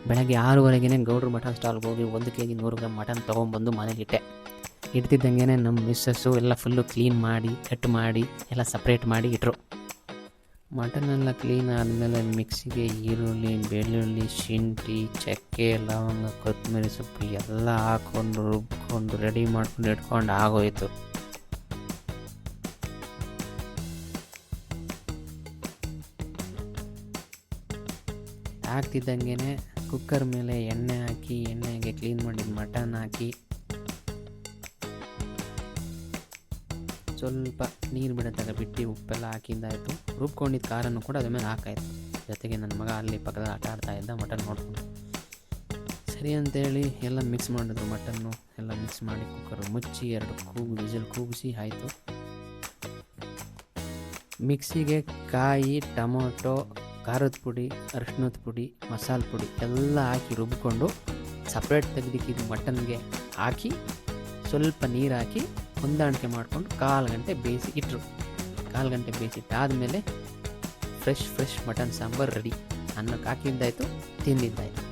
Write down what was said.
ಬೆಳಗ್ಗೆ 6:30ಗೆ ಗೌಡ್ರು ಮಟನ್ ಸ್ಟಾಲ್ಗೆ ಹೋಗಿ 1 kg 100 ಗ್ರಾಮ್ ಮಟನ್ ತೊಗೊಂಬಂದು ಮನೇಲಿಟ್ಟೆ. ಇಡ್ತಿದ್ದಂಗೆ ನಮ್ಮ ಮಿಸ್ಸಸ್ಸು ಎಲ್ಲ ಫುಲ್ಲು ಕ್ಲೀನ್ ಮಾಡಿ ಕಟ್ ಮಾಡಿ ಎಲ್ಲ ಸಪ್ರೇಟ್ ಮಾಡಿ ಇಟ್ಟರು. ಮಟನೆಲ್ಲ ಕ್ಲೀನ್ ಆದಮೇಲೆ ಮಿಕ್ಸಿಗೆ ಈರುಳ್ಳಿ, ಬೆಳ್ಳುಳ್ಳಿ, ಶುಂಠಿ, ಚಕ್ಕೆ, ಲವಂಗ, ಕೊತ್ತಂಬರಿ ಸೊಪ್ಪು ಎಲ್ಲ ಹಾಕ್ಕೊಂಡು ರುಬ್ಕೊಂಡು ರೆಡಿ ಮಾಡ್ಕೊಂಡು ಇಟ್ಕೊಂಡು ಆಗೋಯ್ತು. ಹಾಕ್ತಿದ್ದಂಗೆ ಕುಕ್ಕರ್ ಮೇಲೆ ಎಣ್ಣೆ ಹಾಕಿ ಎಣ್ಣೆಗೆ ಕ್ಲೀನ್ ಮಾಡಿದ ಮಟನ್ ಹಾಕಿ ಸ್ವಲ್ಪ ನೀರು ಬಿಡತ್ತಾಗ ಬಿಟ್ಟು ಉಪ್ಪೆಲ್ಲ ಹಾಕಿದ್ದಾಯಿತು. ರುಬ್ಕೊಂಡಿದ್ದ ಖಾರನೂ ಕೂಡ ಅದ್ರ ಮೇಲೆ ಹಾಕಾಯಿತು. ಜೊತೆಗೆ ನನ್ನ ಮಗ ಅಲ್ಲಿ ಪಕ್ಕದಲ್ಲಿ ಆಟ ಆಡ್ತಾ ಇದ್ದ ಮಟನ್ ನೋಡ್ಕೊಂಡು. ಸರಿ ಅಂತೇಳಿ ಎಲ್ಲ ಮಿಕ್ಸ್ ಮಾಡಿದ್ರು. ಮಟನ್ನು ಎಲ್ಲ ಮಿಕ್ಸ್ ಮಾಡಿ ಕುಕ್ಕರ್ ಮುಚ್ಚಿ 2 ವಿಸಿಲ್ ಕೂಗಿಸಿ ಆಯಿತು. ಮಿಕ್ಸಿಗೆ ಕಾಯಿ, ಟೊಮೊಟೊ, ಖಾರದ ಪುಡಿ, ಅರಿಶಿಣದ ಪುಡಿ, ಮಸಾಲೆ ಪುಡಿ ಎಲ್ಲ ಹಾಕಿ ರುಬ್ಕೊಂಡು ಸಪ್ರೇಟ್ ತೆಗೆದಿಕ್ಕಿದ್ದು ಮಟನ್ಗೆ ಹಾಕಿ ಸ್ವಲ್ಪ ನೀರು ಹಾಕಿ ಹೊಂದಾಣಿಕೆ ಮಾಡಿಕೊಂಡು 1/4 ಗಂಟೆ ಬೇಯಿಸಿ ಇಟ್ಟರು. 1/4 ಗಂಟೆ ಬೇಯಿಸಿಟ್ಟಾದಮೇಲೆ ಫ್ರೆಶ್ ಮಟನ್ ಸಾಂಬಾರು ರೆಡಿ. ಅನ್ನಕ್ಕೆ ಹಾಕಿದ್ದಾಯಿತು, ತಿಂದಿದ್ದಾಯಿತು.